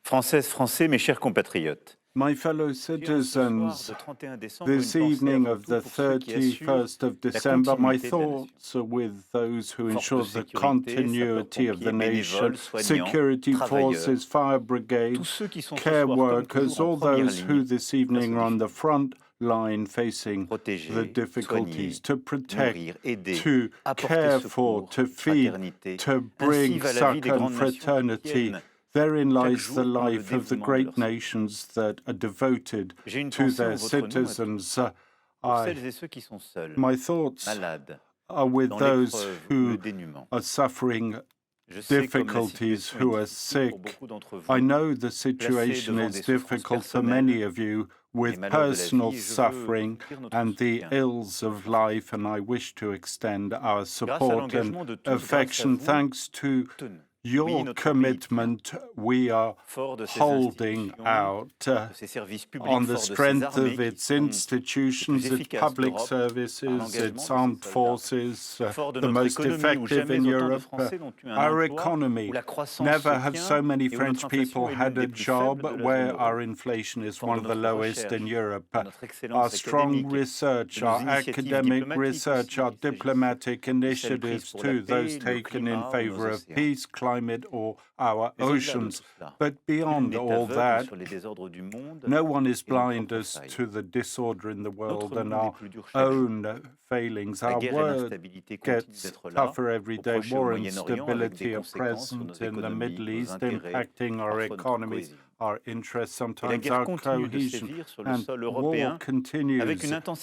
Françaises, Français, mes chers compatriotes. My fellow citizens, this evening of the 31st of December, my thoughts are with those who ensure the continuity of the nation, security forces, fire brigades, care workers, all those who this evening are on the front line facing the difficulties to protect, to care for, to feed, to bring succor and fraternity. Therein lies the life of the great nations that are devoted to their citizens. My thoughts are with those who are suffering difficulties, who are sick. I know the situation is difficult for many of you with personal suffering and the ills of life, and I wish to extend our support and affection. Thanks to your commitment, we are holding out on the strength of its institutions, its public services, its armed forces, the most effective in Europe. Our economy. Never have so many French people had a job where our inflation is one of the lowest in Europe. Our strong research, our academic research, our diplomatic initiatives too, those taken in favor of peace, climate, or our oceans. But beyond all that, no one is blind as to the disorder in the world and our own failings. Our world gets tougher every day. War and instability are present in the Middle East, impacting our economies, our interests, sometimes our cohesion. And war continues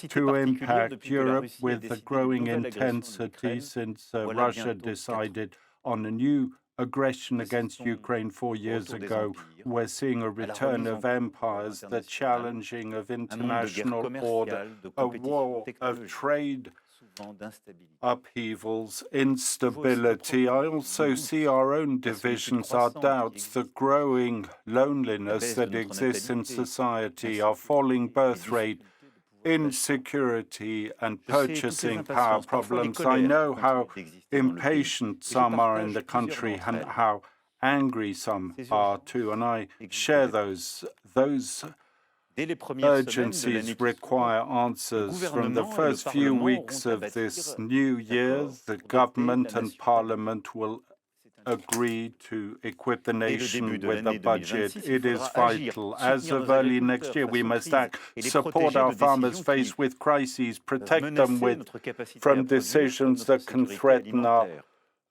to impact Europe with a growing intensity since Russia decided on a new aggression against Ukraine 4 years ago. We're seeing a return of empires, the challenging of international order, a war of trade upheavals, instability. I also see our own divisions, our doubts, the growing loneliness that exists in society, our falling birth rate, insecurity and purchasing power problems. I know how impatient some are in the country and how angry some are too, and I share those urgencies require answers. From the first few weeks of this new year, the government and parliament will agree to equip the nation with a budget. It is vital. As of early next year, we must act, support our farmers faced with crises, protect them from decisions that can threaten our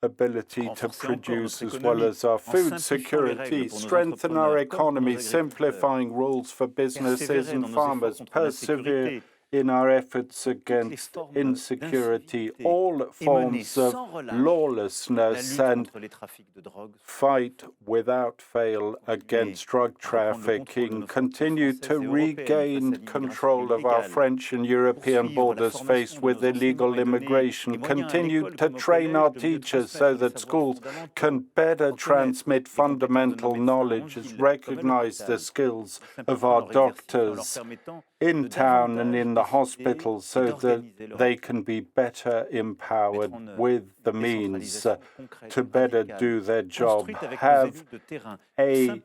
ability to produce as well as our food security, strengthen our economy, simplifying rules for businesses and farmers, persevere in our efforts against insecurity, all forms of lawlessness, and fight without fail against drug trafficking, continue to regain control of our French and European borders faced with illegal immigration, continue to train our teachers so that schools can better transmit fundamental knowledge, recognize the skills of our doctors in town and in the hospitals so that they can be better empowered with the means to better do their job, have a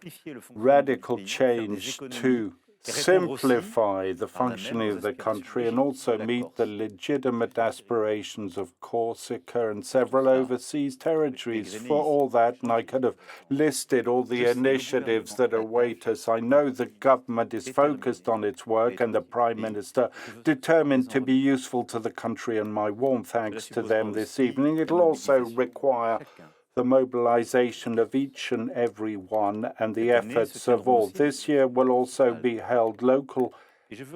radical change to simplify the functioning of the country and also meet the legitimate aspirations of Corsica and several overseas territories. For all that, and I could have listed all the initiatives that await us. I know the government is focused on its work and the Prime Minister determined to be useful to the country, and my warm thanks to them this evening. It'll also require the mobilization of each and every one and the efforts of all. This year will also be held local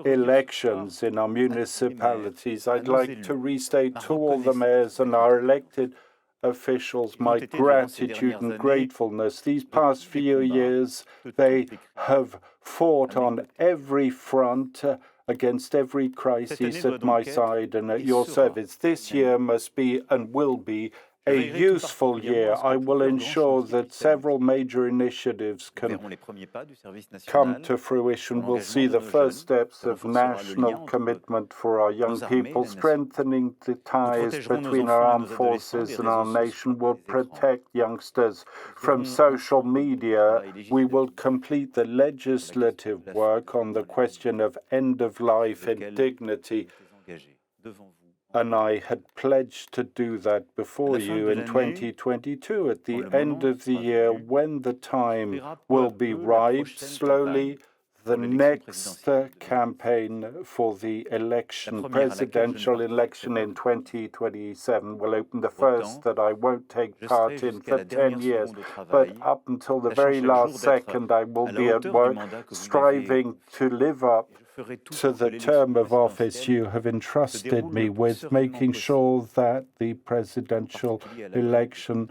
elections in our municipalities. I'd like to restate to all the mayors and our elected officials my gratitude and gratefulness. These past few years, they have fought on every front against every crisis at my side and at your service. This year must be and will be a useful year. I will ensure that several major initiatives can come to fruition. We'll see the first steps of national commitment for our young people, strengthening the ties between our armed forces and our nation. Will protect youngsters from social media. We will complete the legislative work on the question of end of life and dignity. And I had pledged to do that before you in 2022. At the end of the year, when the time will be right, slowly, the next campaign for the election, presidential election in 2027 will open. The first that I won't take part in for 10 years. But up until the very last second, I will be at work striving to live up to the term of office you have entrusted me with, making sure that the presidential election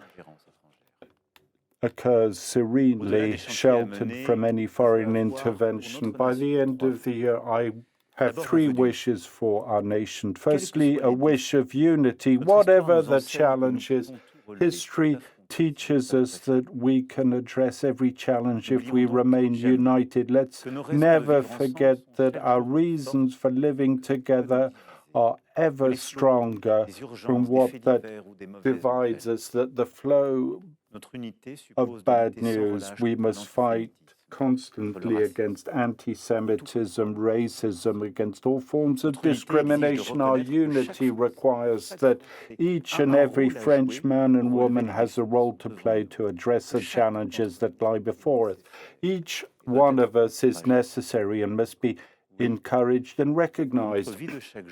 occurs serenely, sheltered from any foreign intervention. By the end of the year, I have three wishes for our nation. Firstly, a wish of unity, whatever the challenges. History teaches us that we can address every challenge if we remain united. Let's never forget that our reasons for living together are ever stronger from what that divides us, that the flow of bad news. We must fight constantly against anti-Semitism, racism, against all forms of discrimination. Our unity requires that each and every French man and woman has a role to play to address the challenges that lie before us. Each one of us is necessary and must be encouraged and recognized.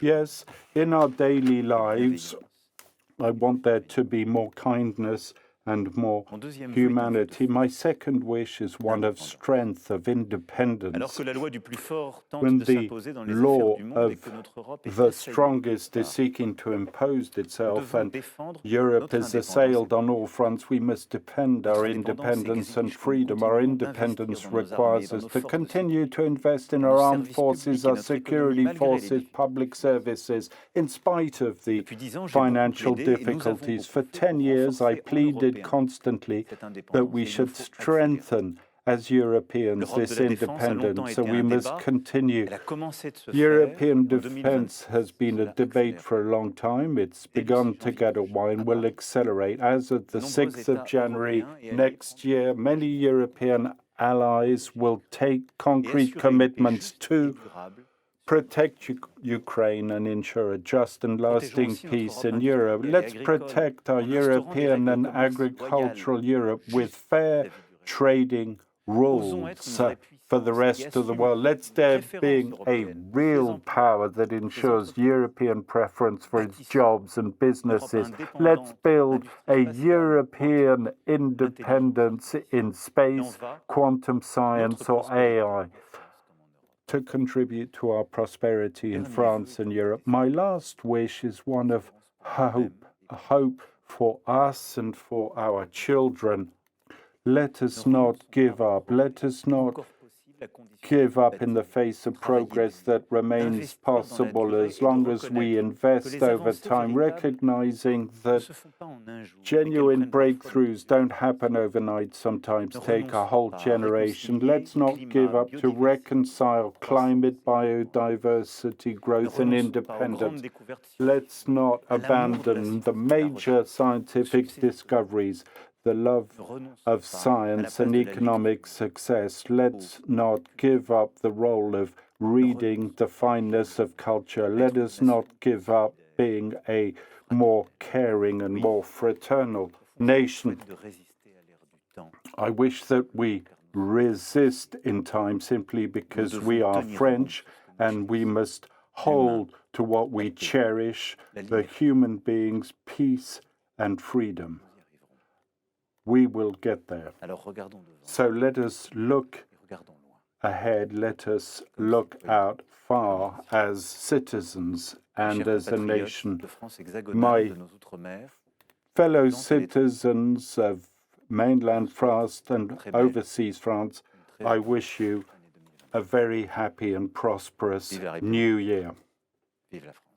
Yes, in our daily lives, I want there to be more kindness and more humanity. My second wish is one of strength, of independence. When the law of the strongest is seeking to impose itself and Europe is assailed on all fronts, we must defend our independence and freedom. Our independence requires us to continue to invest in our armed forces, our security forces, public services, in spite of the financial difficulties. For 10 years, I pleaded constantly that we should strengthen as Europeans this independence, so we must continue. European defense has been a debate for a long time. It's begun to get wide, will accelerate. As of the 6th of January next year, many European allies will take concrete commitments to protect Ukraine and ensure a just and lasting peace in Europe. Let's protect our European and agricultural Europe with fair trading rules for the rest of the world. Let's there being a real power that ensures European preference for its jobs and businesses. Let's build a European independence in space, quantum science, or AI to contribute to our prosperity in France and Europe. My last wish is one of hope, a hope for us and for our children. Let us not give up. Let us not give up in the face of progress that remains possible as long as we invest over time, recognizing that genuine breakthroughs don't happen overnight, sometimes take a whole generation. Let's not give up to reconcile climate, biodiversity, growth, and independence. Let's not abandon the major scientific discoveries, the love of science and economic success. Let's not give up the role of reading, the fineness of culture. Let us not give up being a more caring and more fraternal nation. I wish that we resist in time simply because we are French and we must hold to what we cherish, the human beings, peace and freedom. We will get there. So let us look ahead, let us look out far as citizens and as a nation. My fellow citizens of mainland France and overseas France, I wish you a very happy and prosperous new year. Vive la France.